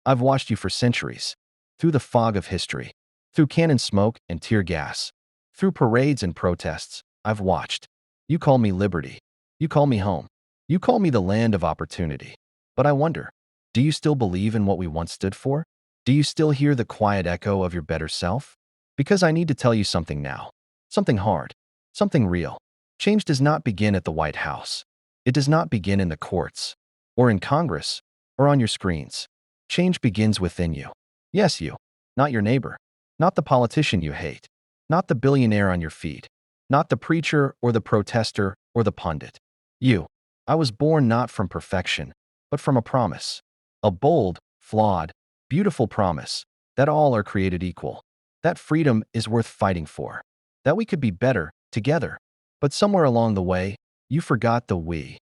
I've watched you for centuries. Through the fog of history. Through cannon smoke and tear gas. Through parades and protests. I've watched. You call me liberty. You call me home. You call me the land of opportunity. But I wonder, do you still believe in what we once stood for? Do you still hear the quiet echo of your better self? Because I need to tell you something now. Something hard. Something real. Change does not begin at the White House. It does not begin in the courts, or in Congress, or on your screens. Change begins within you. Yes, you. Not your neighbor. Not the politician you hate. Not the billionaire on your feed. Not the preacher or the protester or the pundit. You. I was born not from perfection, but from a promise. A bold, flawed, beautiful promise that all are created equal. That freedom is worth fighting for. That we could be better together. But somewhere along the way, you forgot the we.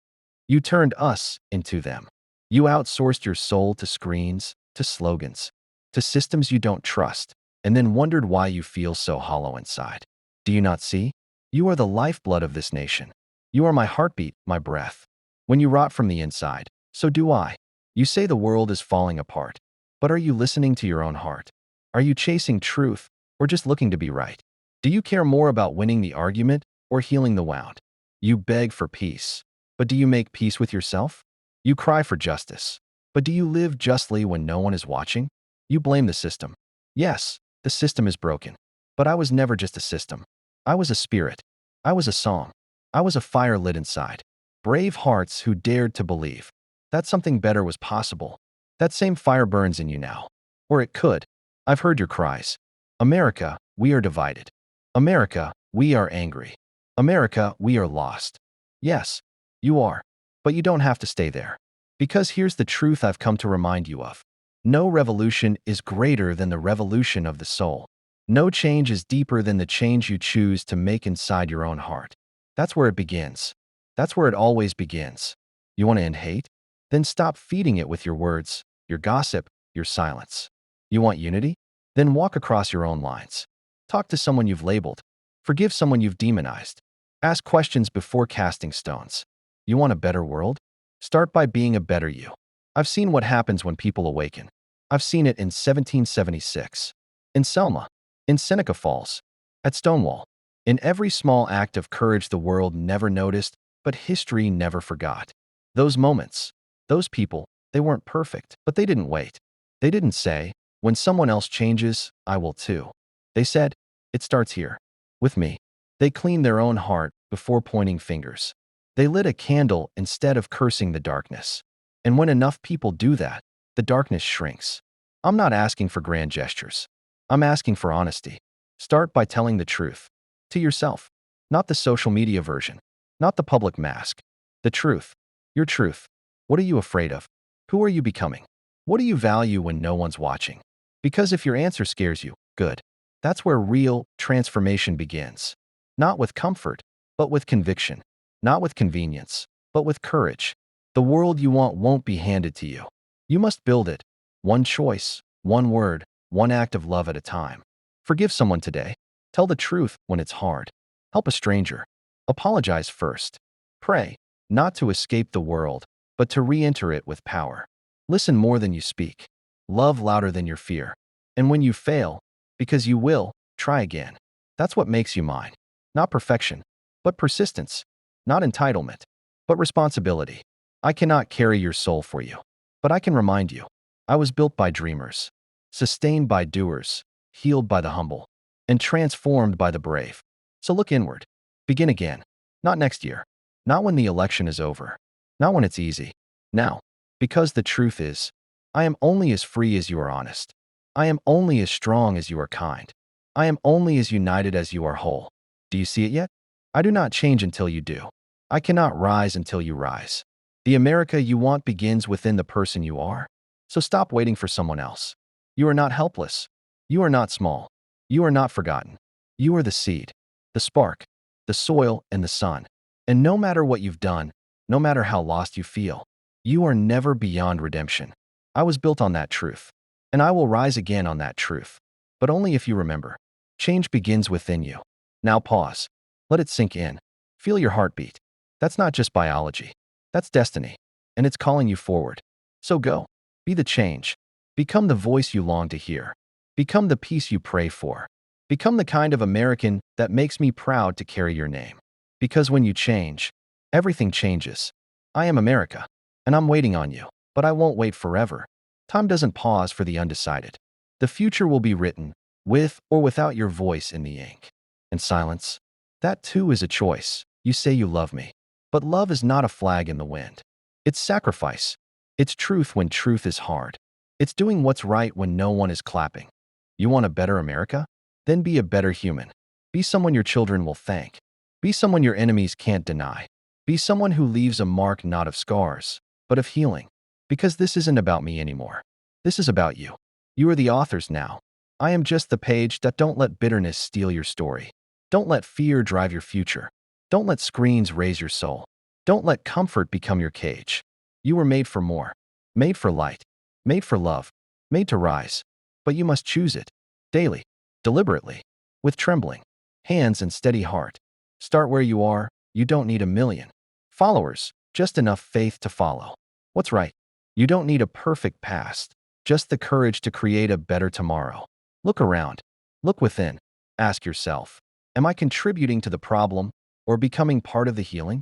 You turned us into them. You outsourced your soul to screens, to slogans, to systems you don't trust, and then wondered why you feel so hollow inside. Do you not see? You are the lifeblood of this nation. You are my heartbeat, my breath. When you rot from the inside, so do I. You say the world is falling apart. But are you listening to your own heart? Are you chasing truth, or just looking to be right? Do you care more about winning the argument or healing the wound? You beg for peace, but do you make peace with yourself? You cry for justice, but do you live justly when no one is watching? You blame the system. Yes, the system is broken. But I was never just a system. I was a spirit. I was a song. I was a fire lit inside. Brave hearts who dared to believe that something better was possible. That same fire burns in you now. Or it could. I've heard your cries. America, we are divided. America, we are angry. America, we are lost. Yes, you are. But you don't have to stay there. Because here's the truth I've come to remind you of. No revolution is greater than the revolution of the soul. No change is deeper than the change you choose to make inside your own heart. That's where it begins. That's where it always begins. You want to end hate? Then stop feeding it with your words, your gossip, your silence. You want unity? Then walk across your own lines. Talk to someone you've labeled. Forgive someone you've demonized. Ask questions before casting stones. You want a better world? Start by being a better you. I've seen what happens when people awaken. I've seen it in 1776, in Selma, in Seneca Falls, at Stonewall. In every small act of courage the world never noticed, but history never forgot. Those moments, those people, they weren't perfect, but they didn't wait. They didn't say, when someone else changes, I will too. They said, it starts here, with me. They cleaned their own heart before pointing fingers. They lit a candle instead of cursing the darkness. And when enough people do that, the darkness shrinks. I'm not asking for grand gestures. I'm asking for honesty. Start by telling the truth. To yourself. Not the social media version. Not the public mask. The truth. Your truth. What are you afraid of? Who are you becoming? What do you value when no one's watching? Because if your answer scares you, good. That's where real transformation begins. Not with comfort, but with conviction. Not with convenience, but with courage. The world you want won't be handed to you. You must build it. One choice, one word, one act of love at a time. Forgive someone today. Tell the truth when it's hard. Help a stranger. Apologize first. Pray, not to escape the world, but to re-enter it with power. Listen more than you speak. Love louder than your fear. And when you fail, because you will, try again. That's what makes you mine. Not perfection, but persistence. Not entitlement, but responsibility. I cannot carry your soul for you, but I can remind you. I was built by dreamers, sustained by doers, healed by the humble, and transformed by the brave. So look inward. Begin again. Not next year. Not when the election is over. Not when it's easy. Now. Because the truth is, I am only as free as you are honest. I am only as strong as you are kind. I am only as united as you are whole. Do you see it yet? I do not change until you do. I cannot rise until you rise. The America you want begins within the person you are. So stop waiting for someone else. You are not helpless. You are not small. You are not forgotten. You are the seed, the spark, the soil, and the sun. And no matter what you've done, no matter how lost you feel, you are never beyond redemption. I was built on that truth. And I will rise again on that truth. But only if you remember. Change begins within you. Now pause. Let it sink in. Feel your heartbeat. That's not just biology. That's destiny. And it's calling you forward. So go. Be the change. Become the voice you long to hear. Become the peace you pray for. Become the kind of American that makes me proud to carry your name. Because when you change, everything changes. I am America, and I'm waiting on you, but I won't wait forever. Time doesn't pause for the undecided. The future will be written, with or without your voice in the ink. And silence? That too is a choice. You say you love me. But love is not a flag in the wind. It's sacrifice. It's truth when truth is hard. It's doing what's right when no one is clapping. You want a better America? Then be a better human. Be someone your children will thank. Be someone your enemies can't deny. Be someone who leaves a mark not of scars, but of healing. Because this isn't about me anymore. This is about you. You are the authors now. I am just the page. That don't let bitterness steal your story. Don't let fear drive your future. Don't let screens raise your soul. Don't let comfort become your cage. You were made for more. Made for light. Made for love. Made to rise. But you must choose it. Daily. Deliberately. With trembling hands and steady heart. Start where you are. You don't need a million followers, just enough faith to follow what's right. You don't need a perfect past, just the courage to create a better tomorrow. Look around. Look within. Ask yourself, am I contributing to the problem or becoming part of the healing?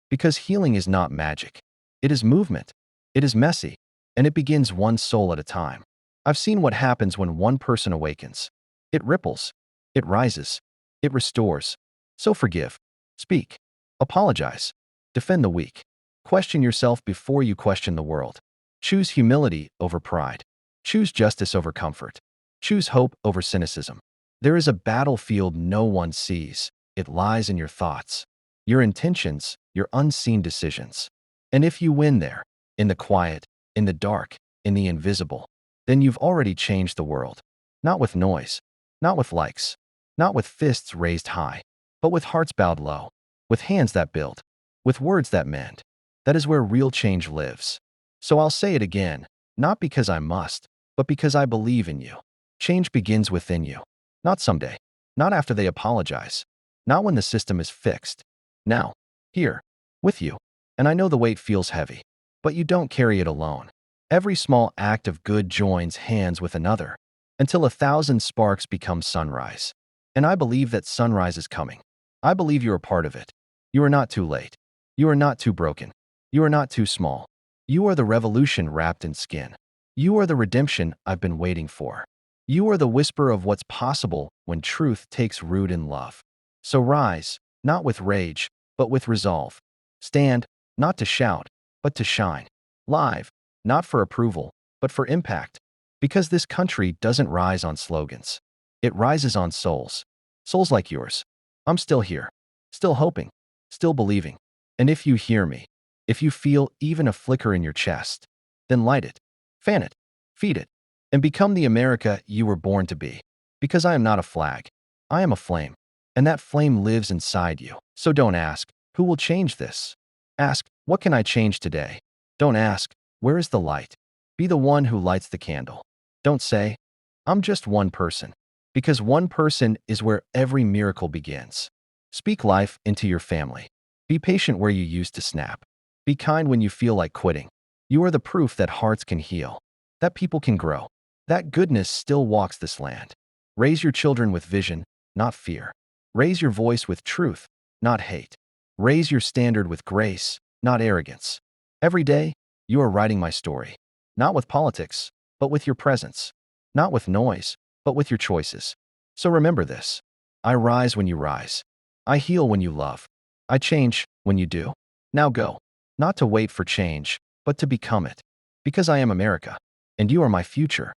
Because healing is not magic. It is movement. It is messy, and it begins one soul at a time. I've seen what happens when one person awakens. It ripples. It rises. It restores. So forgive. Speak. Apologize. Defend the weak. Question yourself before you question the world. Choose humility over pride. Choose justice over comfort. Choose hope over cynicism. There is a battlefield no one sees. It lies in your thoughts, your intentions, your unseen decisions. And if you win there, in the quiet, in the dark, in the invisible, then you've already changed the world. Not with noise, not with likes, not with fists raised high, but with hearts bowed low, with hands that build, with words that mend. That is where real change lives. So I'll say it again, not because I must, but because I believe in you. Change begins within you. Not someday, not after they apologize, not when the system is fixed. Now, here, with you. And I know the weight feels heavy, but you don't carry it alone. Every small act of good joins hands with another, until 1,000 sparks become sunrise. And I believe that sunrise is coming. I believe you are part of it. You are not too late. You are not too broken. You are not too small. You are the revolution wrapped in skin. You are the redemption I've been waiting for. You are the whisper of what's possible when truth takes root in love. So rise, not with rage, but with resolve. Stand, not to shout, but to shine. Live, not for approval, but for impact. Because this country doesn't rise on slogans. It rises on souls. Souls like yours. I'm still here. Still hoping. Still believing. And if you hear me, if you feel even a flicker in your chest, then light it. Fan it. Feed it. And become the America you were born to be. Because I am not a flag. I am a flame. And that flame lives inside you. So don't ask, who will change this? Ask, what can I change today? Don't ask, where is the light? Be the one who lights the candle. Don't say, I'm just one person. Because one person is where every miracle begins. Speak life into your family. Be patient where you used to snap. Be kind when you feel like quitting. You are the proof that hearts can heal, that people can grow, that goodness still walks this land. Raise your children with vision, not fear. Raise your voice with truth, not hate. Raise your standard with grace, not arrogance. Every day, you are writing my story. Not with politics, but with your presence. Not with noise, but with your choices. So remember this. I rise when you rise. I heal when you love. I change when you do. Now go. Not to wait for change, but to become it. Because I am America, and you are my future.